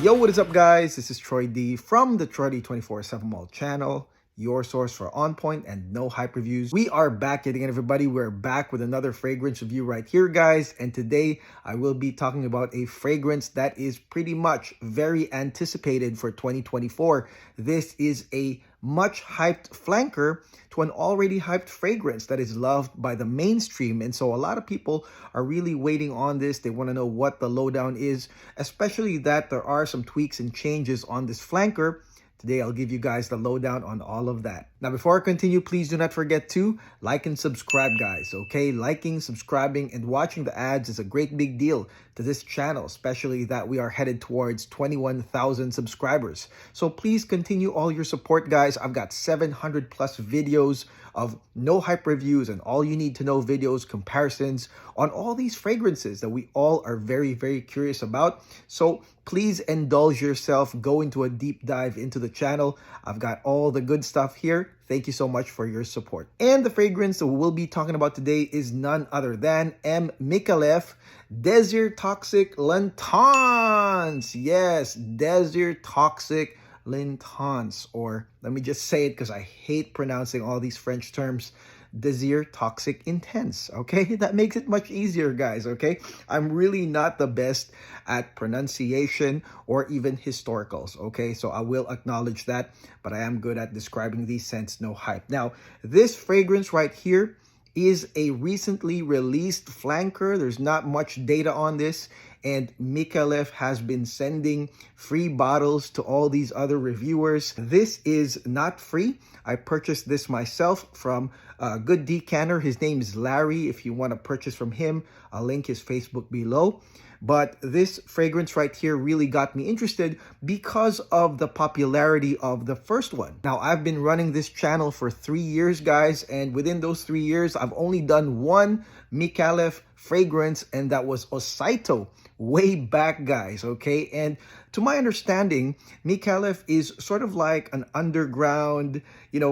Yo, what is up, guys? This is Troy D from the Troy D 24/7 Mall channel, your source for on point and no hype reviews. We are back yet again, everybody. We're back with another fragrance review right here, guys. And today I will be talking about a fragrance that is pretty much very anticipated for 2024. This is a much hyped flanker to an already hyped fragrance that is loved by the mainstream. And so a lot of people are really waiting on this. They want to know what the lowdown is, especially that there are some tweaks and changes on this flanker. Today, I'll give you guys the lowdown on all of that. Now, before I continue, please do not forget to like and subscribe, guys, okay? Liking, subscribing, and watching the ads is a great big deal to this channel, especially that we are headed towards 21,000 subscribers. So please continue all your support, guys. I've got 700 plus videos of no hype reviews and all you need to know videos, comparisons on all these fragrances that we all are very, very curious about. So please indulge yourself, go into a deep dive into the channel. I've got all the good stuff here. Thank you so much for your support. And the fragrance that we'll be talking about today is none other than M Micallef Desirtoxic L'Intense. Yes, Desirtoxic L'Intense, or let me just say it because I hate pronouncing all these French terms. Desirtoxic Intense, okay? That makes it much easier, guys, okay? I'm really not the best at pronunciation or even historicals, okay? So I will acknowledge that, but I am good at describing these scents, no hype. Now, this fragrance right here is a recently released flanker. There's not much data on this, and Micallef has been sending free bottles to all these other reviewers. This is not free. I purchased this myself from a good decanter. His name is Larry. If you want to purchase from him, I'll link his Facebook below. But this fragrance right here really got me interested because of the popularity of the first one. Now, I've been running this channel for 3 years, guys, and within those 3 years, I've only done one Micallef fragrance, and that was Osaito, way back, guys, okay? And to my understanding, Micallef is sort of like an underground,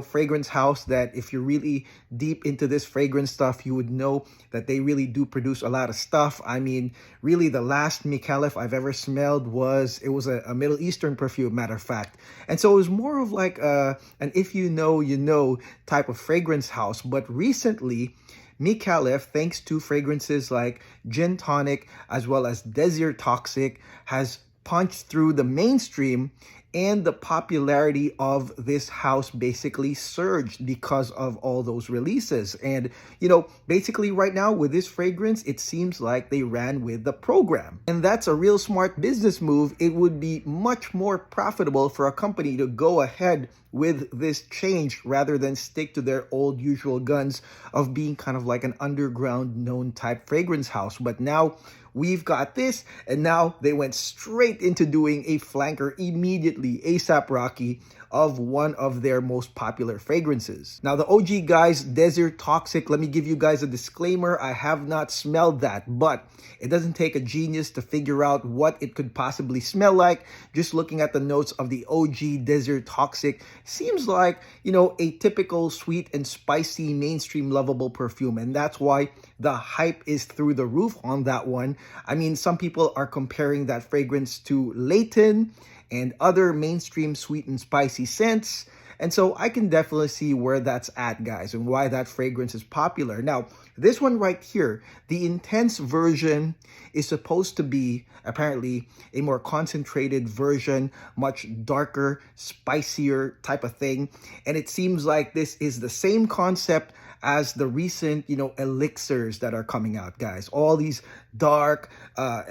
fragrance house that if you're really deep into this fragrance stuff, you would know that they really do produce a lot of stuff. I mean, really the last Micallef I've ever smelled was a Middle Eastern perfume, matter of fact. And so it was more of like an if you know, you know type of fragrance house. But recently, Micallef, thanks to fragrances like Gin Tonic as well as Desirtoxic, has punched through the mainstream, and the popularity of this house basically surged because of all those releases. And, basically right now with this fragrance, it seems like they ran with the program. And that's a real smart business move. It would be much more profitable for a company to go ahead with this change rather than stick to their old usual guns of being kind of like an underground known type fragrance house. But now we've got this, and now they went straight into doing a flanker immediately, ASAP Rocky, of one of their most popular fragrances. Now, the OG guys, Desirtoxic, let me give you guys a disclaimer. I have not smelled that, but it doesn't take a genius to figure out what it could possibly smell like. Just looking at the notes of the OG Desirtoxic, seems like, a typical sweet and spicy mainstream lovable perfume. And that's why the hype is through the roof on that one. I mean, some people are comparing that fragrance to Layton and other mainstream sweet and spicy scents. And so I can definitely see where that's at, guys, and why that fragrance is popular. Now, this one right here, the Intense version, is supposed to be apparently a more concentrated version, much darker, spicier type of thing. And it seems like this is the same concept as the recent, elixirs that are coming out, guys. All these dark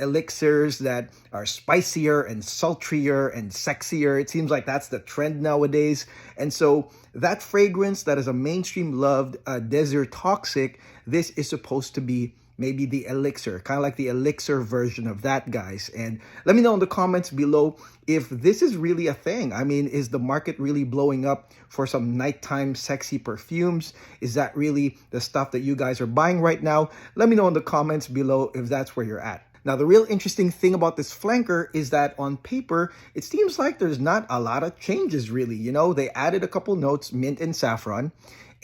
elixirs that are spicier and sultrier and sexier. It seems like that's the trend nowadays. And so that fragrance that is a mainstream loved Desirtoxic, this is supposed to be maybe the elixir, kind of like the elixir version of that, guys. And let me know in the comments below if this is really a thing. I mean, is the market really blowing up for some nighttime sexy perfumes? Is that really the stuff that you guys are buying right now? Let me know in the comments below if that's where you're at. Now, the real interesting thing about this flanker is that on paper, it seems like there's not a lot of changes really. You know, they added a couple notes, mint and saffron,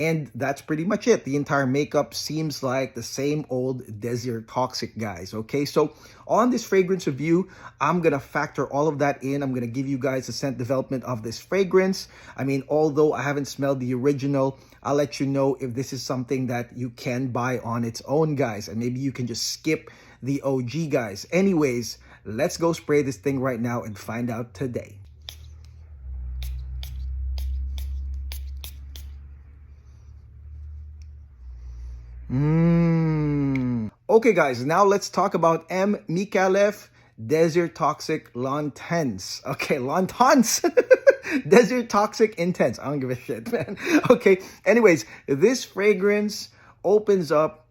and that's pretty much it. The entire makeup seems like the same old Desirtoxic, guys. Okay, so on this fragrance review, I'm gonna factor all of that in. I'm gonna give you guys the scent development of this fragrance. I mean, although I haven't smelled the original, I'll let you know if this is something that you can buy on its own, guys, and maybe you can just skip the OG, guys. Anyways, let's go spray this thing right now and find out today. Okay, guys, now let's talk about M Micallef Desirtoxic L'Intense. Okay, L'Intense. Desirtoxic Intense. I don't give a shit, man. Okay, anyways, this fragrance opens up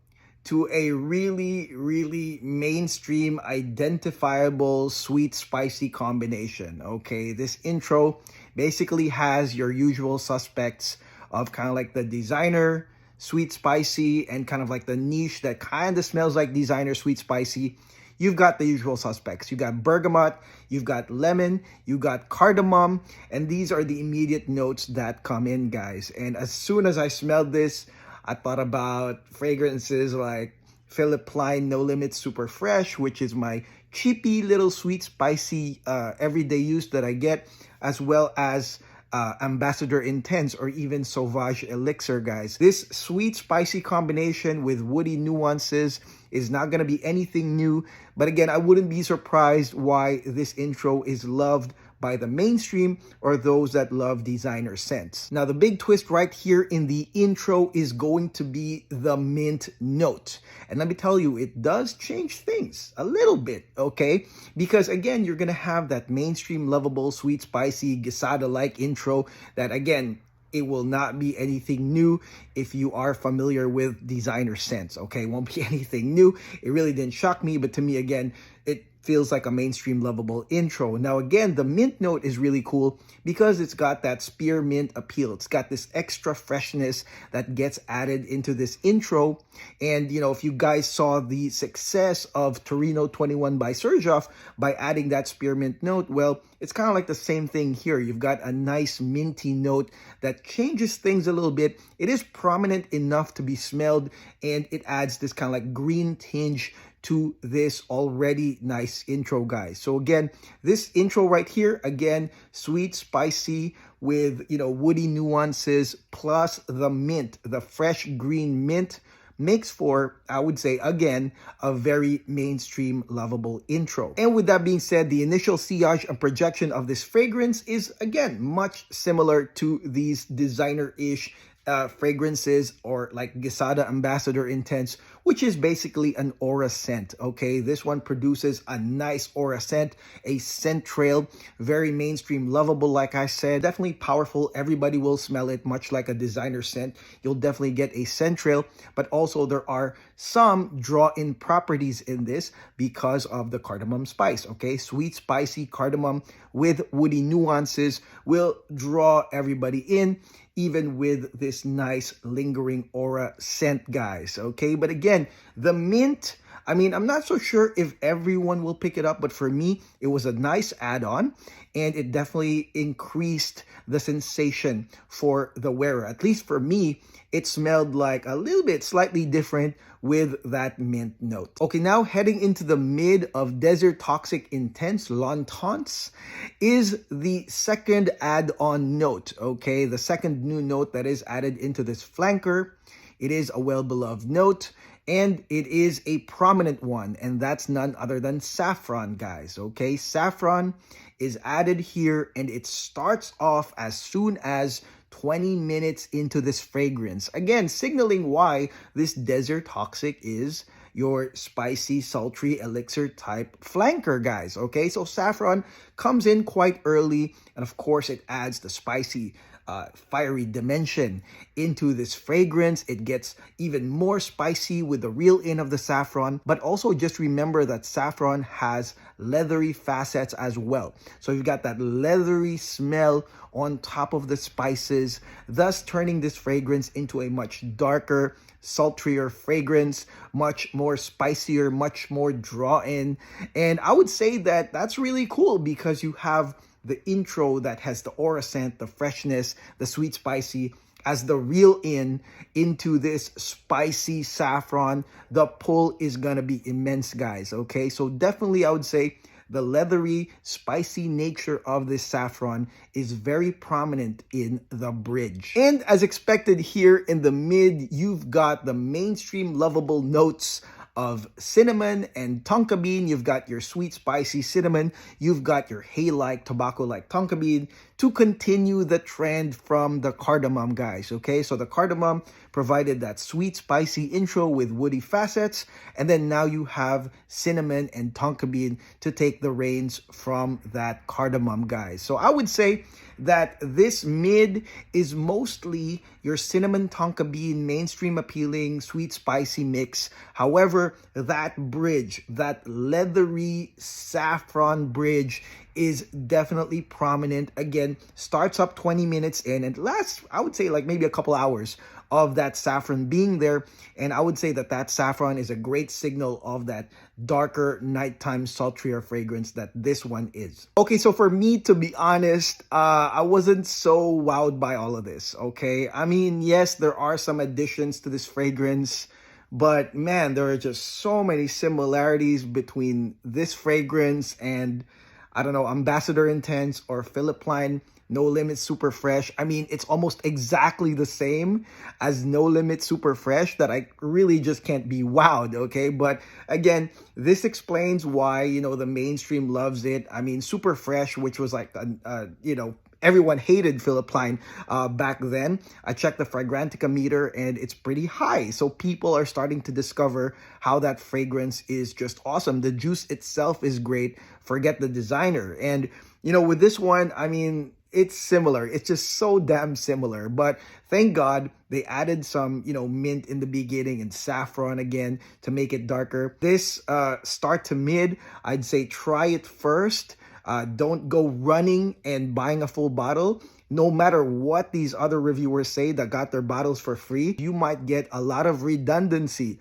to a really, really mainstream, identifiable, sweet, spicy combination. Okay, this intro basically has your usual suspects of kind of like the designer, sweet, spicy, and kind of like the niche that kind of smells like designer, sweet, spicy. You've got the usual suspects. You got bergamot, you've got lemon, you got cardamom, and these are the immediate notes that come in, guys. And as soon as I smelled this, I thought about fragrances like Philip Plein No Limit Super Fresh, which is my cheapy little sweet, spicy everyday use that I get, as well as Ambassador Intense or even Sauvage Elixir, guys. This sweet, spicy combination with woody nuances is not going to be anything new. But again, I wouldn't be surprised why this intro is loved by the mainstream or those that love designer scents. Now, the big twist right here in the intro is going to be the mint note. And let me tell you, it does change things a little bit, okay? Because again, you're gonna have that mainstream, lovable, sweet, spicy, Gesada-like intro that again, it will not be anything new if you are familiar with designer scents, okay? It won't be anything new. It really didn't shock me, but to me, again, it feels like a mainstream lovable intro. Now, again, the mint note is really cool because it's got that spearmint appeal. It's got this extra freshness that gets added into this intro. And, you know, if you guys saw the success of Torino 21 by Serjoff by adding that spearmint note, well, it's kind of like the same thing here. You've got a nice minty note that changes things a little bit. It is prominent enough to be smelled, and it adds this kind of like green tinge to this already nice intro, guys. So again, this intro right here, again, sweet, spicy with, you know, woody nuances plus the mint, the fresh green mint, makes for, I would say, again, a very mainstream, lovable intro. And with that being said, the initial sillage and projection of this fragrance is, again, much similar to these designer-ish fragrances or like Gesada Ambassador Intense, which is basically an aura scent, okay? This one produces a nice aura scent, a scent trail, very mainstream, lovable, like I said, definitely powerful. Everybody will smell it, much like a designer scent. You'll definitely get a scent trail, but also there are some draw-in properties in this because of the cardamom spice, okay? Sweet, spicy cardamom with woody nuances will draw everybody in, even with this nice lingering aura scent, guys, okay? But again, the mint, I mean, I'm not so sure if everyone will pick it up, but for me, it was a nice add-on, and it definitely increased the sensation for the wearer. At least for me, it smelled like a little bit slightly different with that mint note. Okay, now heading into the mid of Desirtoxic L'Intense, L'Intense is the second add-on note, okay? The second new note that is added into this flanker. It is a well-beloved note, and it is a prominent one, and that's none other than saffron, guys, okay? Saffron is added here, and it starts off as soon as 20 minutes into this fragrance. Again, signaling why this Desirtoxic is your spicy, sultry elixir type flanker, guys, okay? So saffron comes in quite early, and of course, it adds the spicy fiery dimension into this fragrance. It gets even more spicy with the real in of the saffron, but also just remember that saffron has leathery facets as well. So you've got that leathery smell on top of the spices, thus turning this fragrance into a much darker, sultrier fragrance, much more spicier, much more draw-in. And I would say that that's really cool because you have the intro that has the aura scent, the freshness, the sweet spicy, as the real into this spicy saffron. The pull is gonna be immense, guys. Okay, so definitely I would say the leathery, spicy nature of this saffron is very prominent in the bridge. And as expected here in the mid, you've got the mainstream lovable notes of cinnamon and tonka bean. You've got your sweet spicy cinnamon. You've got your hay-like, tobacco-like tonka bean to continue the trend from the cardamom, guys. Okay, so the cardamom provided that sweet spicy intro with woody facets, and then now you have cinnamon and tonka bean to take the reins from that cardamom, guys. So I would say that this mid is mostly your cinnamon tonka bean mainstream appealing sweet spicy mix. However, that bridge, that leathery saffron bridge, is definitely prominent. Again, starts up 20 minutes in and lasts, I would say, like maybe a couple hours of that saffron being there. And I would say that that saffron is a great signal of that darker nighttime sultrier fragrance that this one is. Okay, so for me, to be honest, I wasn't so wowed by all of this. Okay, I mean, yes, there are some additions to this fragrance, but man, there are just so many similarities between this fragrance and, I don't know, Ambassador Intense or Philip Plein No Limit Super Fresh. I mean, it's almost exactly the same as No Limit Super Fresh that I really just can't be wowed, okay? But again, this explains why, you know, the mainstream loves it. I mean, Super Fresh, which was like, you know, everyone hated Philip Plein back then. I checked the Fragrantica meter and it's pretty high. So people are starting to discover how that fragrance is just awesome. The juice itself is great. Forget the designer. And, you know, with this one, I mean, it's similar. It's just so damn similar. But thank God they added some, you know, mint in the beginning and saffron again to make it darker. This start to mid, I'd say try it first. Don't go running and buying a full bottle. No matter what these other reviewers say that got their bottles for free, you might get a lot of redundancy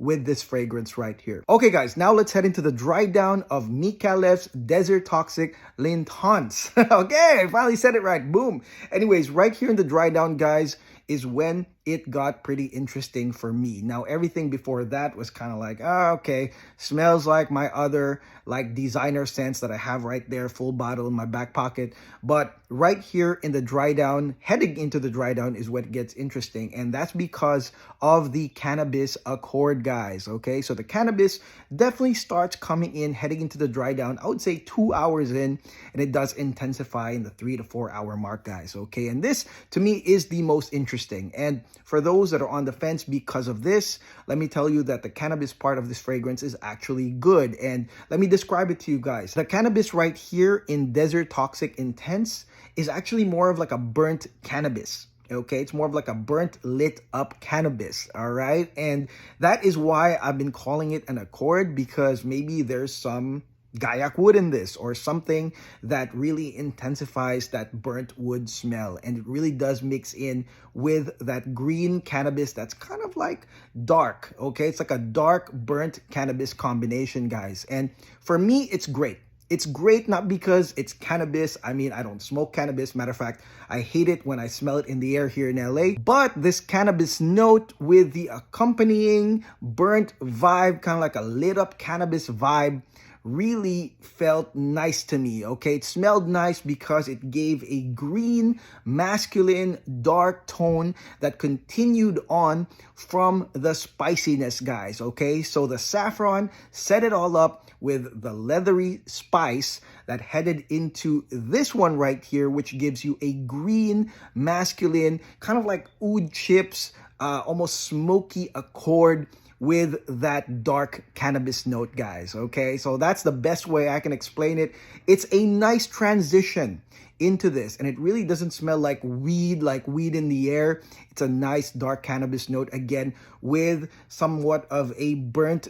with this fragrance right here. Okay, guys, now let's head into the dry down of Micallef's Desirtoxic L'Intense. Okay, I finally said it right. Boom. Anyways, right here in the dry down, guys, is when it got pretty interesting for me. Now, everything before that was kind of like, okay, smells like my other like designer scents that I have right there, full bottle in my back pocket. But right here in the dry down, heading into the dry down is what gets interesting. And that's because of the cannabis accord, guys. Okay, so the cannabis definitely starts coming in, heading into the dry down, I would say 2 hours in, and it does intensify in the 3 to 4 hour mark, guys. Okay, and this to me is the most interesting. And for those that are on the fence because of this, let me tell you that the cannabis part of this fragrance is actually good. And let me describe it to you guys. The cannabis right here in Desirtoxic Intense is actually more of like a burnt cannabis. Okay, it's more of like a burnt lit up cannabis. All right, and that is why I've been calling it an accord, because maybe there's some Gaiac wood in this or something that really intensifies that burnt wood smell, and it really does mix in with that green cannabis that's kind of like dark. Okay, it's like a dark burnt cannabis combination, guys, and for me it's great. It's great not because it's cannabis. I mean, I don't smoke cannabis. Matter of fact, I hate it when I smell it in the air here in LA. But this cannabis note with the accompanying burnt vibe, kind of like a lit up cannabis vibe, really felt nice to me. Okay, it smelled nice because it gave a green, masculine, dark tone that continued on from the spiciness, guys. Okay, so the saffron set it all up with the leathery spice that headed into this one right here, which gives you a green, masculine, kind of like oud chips, almost smoky accord with that dark cannabis note, guys. Okay, so that's the best way I can explain it. It's a nice transition into this, and it really doesn't smell like weed in the air. It's a nice dark cannabis note, again, with somewhat of a burnt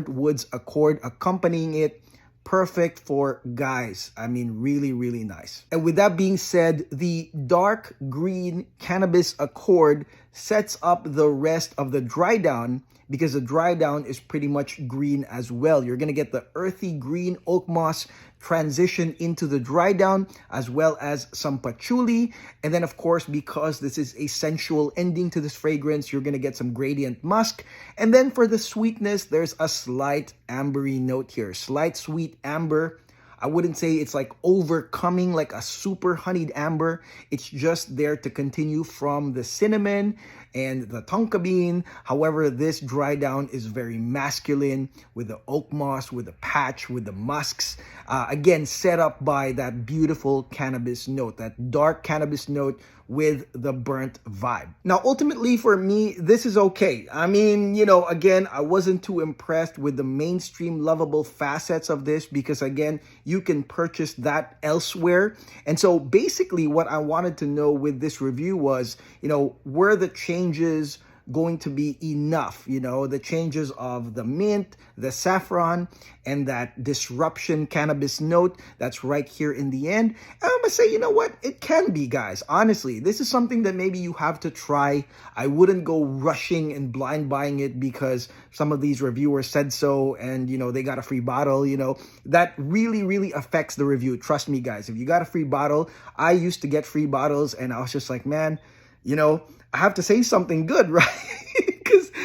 woods accord accompanying it. Perfect for guys. I mean, really, really nice. And with that being said, the dark green cannabis accord sets up the rest of the dry down, because the dry down is pretty much green as well. You're going to get the earthy green oak moss transition into the dry down, as well as some patchouli. And then, of course, because this is a sensual ending to this fragrance, you're going to get some gradient musk. And then for the sweetness, there's a slight ambery note here, slight sweet amber. I wouldn't say it's like overcoming like a super honeyed amber. It's just there to continue from the cinnamon and the tonka bean. However, this dry down is very masculine with the oak moss, with the patch, with the musks. Again, set up by that beautiful cannabis note, that dark cannabis note with the burnt vibe. Now, ultimately for me, this is okay. I mean, you know, again, I wasn't too impressed with the mainstream lovable facets of this, because again, you can purchase that elsewhere. And so basically what I wanted to know with this review was, you know, were the changes going to be enough? You know, the changes of the mint, the saffron, and that disruption cannabis note that's right here in the end. And I'm gonna say, you know what, it can be, guys. Honestly, this is something that maybe you have to try. I wouldn't go rushing and blind buying it because some of these reviewers said so, and you know, they got a free bottle. You know, that really affects the review. Trust me, guys, if you got a free bottle, I used to get free bottles and I was just like, man, you know, I have to say something good, right?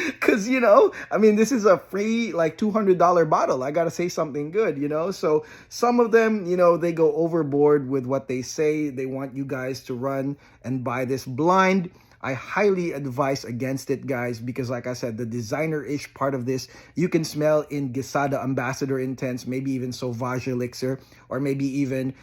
Because, you know, I mean, this is a free, like, $200 bottle. I got to say something good, you know? So some of them, you know, they go overboard with what they say. They want you guys to run and buy this blind. I highly advise against it, guys, because like I said, the designer-ish part of this, you can smell in Gesada Ambassador Intense, maybe even Sauvage Elixir, or maybe even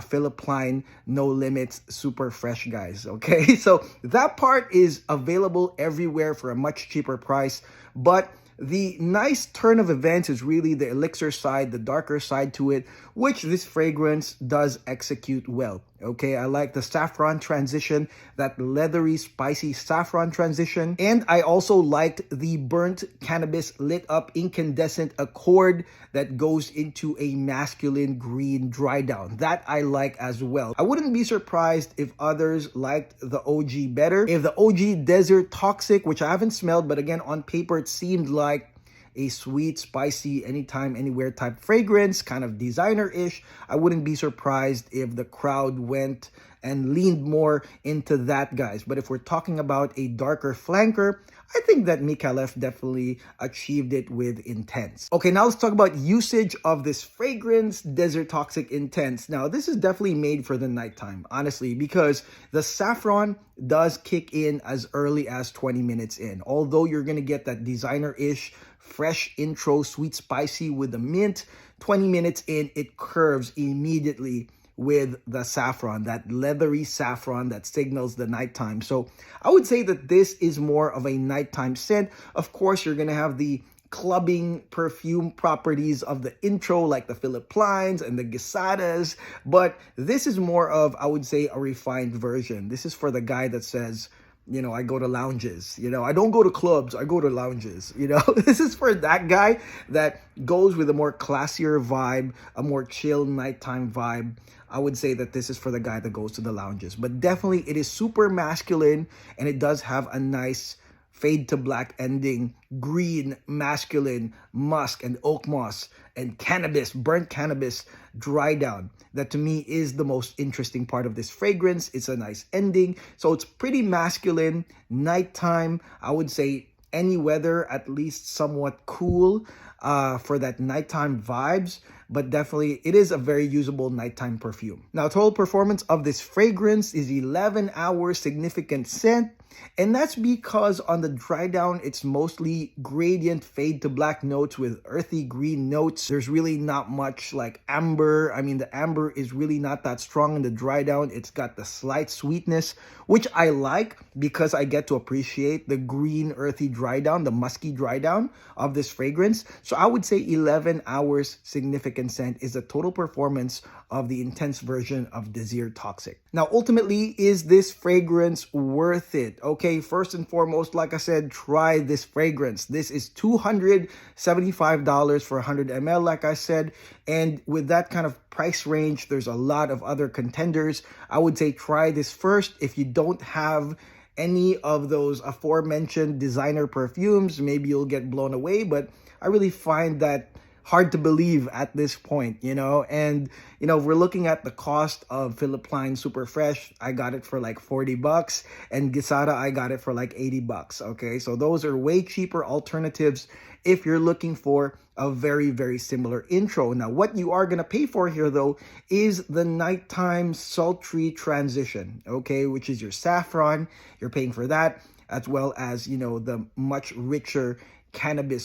Philip Klein No Limits Super Fresh, guys, okay? So that part is available everywhere for a much cheaper price, but the nice turn of events is really the elixir side, the darker side to it, which this fragrance does execute well. Okay, I like the saffron transition, that leathery, spicy saffron transition. And I also liked the burnt cannabis lit up incandescent accord that goes into a masculine green dry down. That I like as well. I wouldn't be surprised if others liked the OG better. If the OG Desirtoxic, which I haven't smelled, but again, on paper, it seemed like a sweet, spicy, anytime, anywhere type fragrance, kind of designer-ish. I wouldn't be surprised if the crowd went and leaned more into that, guys. But if we're talking about a darker flanker, I think that Micallef definitely achieved it with Intense. Okay, now let's talk about usage of this fragrance, Desirtoxic Intense. Now, this is definitely made for the nighttime, honestly, because the saffron does kick in as early as 20 minutes in. Although you're going to get that designer-ish fresh intro, sweet spicy with the mint, 20 minutes in, it curves immediately with the saffron, that leathery saffron that signals the nighttime. So I would say that this is more of a nighttime scent. Of course, you're going to have the clubbing perfume properties of the intro, like the Philip Kleins and the Gesadas, but this is more of, I would say, a refined version. This is for the guy that says, you know, I go to lounges, you know, I don't go to clubs, I go to lounges, you know. This is for that guy that goes with a more classier vibe, a more chill nighttime vibe. I would say that this is for the guy that goes to the lounges, but definitely it is super masculine, and it does have a nice fade to black ending, green, masculine, musk and oak moss and cannabis, burnt cannabis dry down. That to me is the most interesting part of this fragrance. It's a nice ending. So it's pretty masculine, nighttime. I would say any weather, at least somewhat cool for that nighttime vibes. But definitely it is a very usable nighttime perfume. Now, total performance of this fragrance is 11 hours significant scent. And that's because on the dry down, it's mostly gradient fade to black notes with earthy green notes. There's really not much like amber. I mean, the amber is really not that strong in the dry down. It's got the slight sweetness, which I like because I get to appreciate the green earthy dry down, the musky dry down of this fragrance. So I would say 11 hours significant scent is the total performance of the intense version of Desirtoxic. Now, ultimately, is this fragrance worth it? Okay, first and foremost, like I said, try this fragrance. This is $275 for 100 ml, like I said. And with that kind of price range, there's a lot of other contenders. I would say try this first. If you don't have any of those aforementioned designer perfumes, maybe you'll get blown away, but I really find that hard to believe at this point, and if we're looking at the cost of Philipp Plein Super Fresh, I got it for like $40, and Gisara, I got it for like $80. Okay, so those are way cheaper alternatives if you're looking for a very, very similar intro. Now, what you are going to pay for here, though, is the nighttime sultry transition, okay, which is your saffron. You're paying for that, as well as, the much richer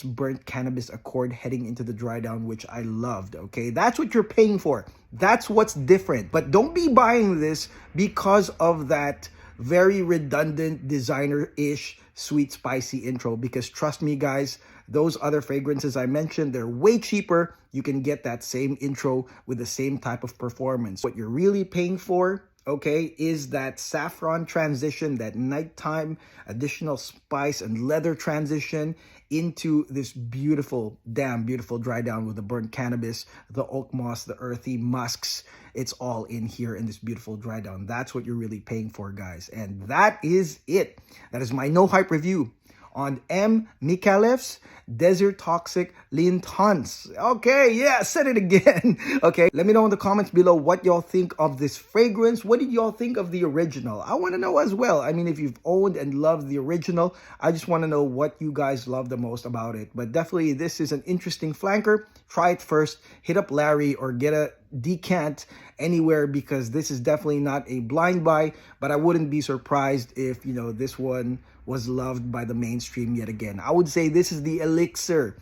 burnt cannabis accord heading into the dry down, which I loved. Okay, that's what you're paying for. That's what's different. But don't be buying this because of that very redundant designer-ish sweet spicy intro, because trust me guys, those other fragrances I mentioned, they're way cheaper. You can get that same intro with the same type of performance. What you're really paying for, okay, is that saffron transition, that nighttime additional spice and leather transition into this beautiful, damn beautiful dry down with the burnt cannabis, the oak moss, the earthy musks. It's all in here in this beautiful dry down. That's what you're really paying for, guys. And that is it. That is my no hype review on M Micallef's Desirtoxic L'Intense. Okay, yeah, said it again. Okay, let me know in the comments below what y'all think of this fragrance. What did y'all think of the original? I want to know as well. I mean, if you've owned and loved the original, I just want to know what you guys love the most about it. But definitely, this is an interesting flanker. Try it first. Hit up Larry or get a decant anywhere, because this is definitely not a blind buy, but I wouldn't be surprised if this one was loved by the mainstream yet again. I would say this is the elixir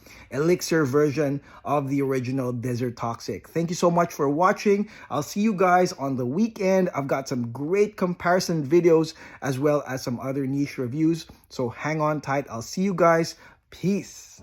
version of the original Desirtoxic. Thank you so much for watching. I'll see you guys on the weekend. I've got some great comparison videos as well as some other niche reviews, so hang on tight. I'll see you guys. Peace.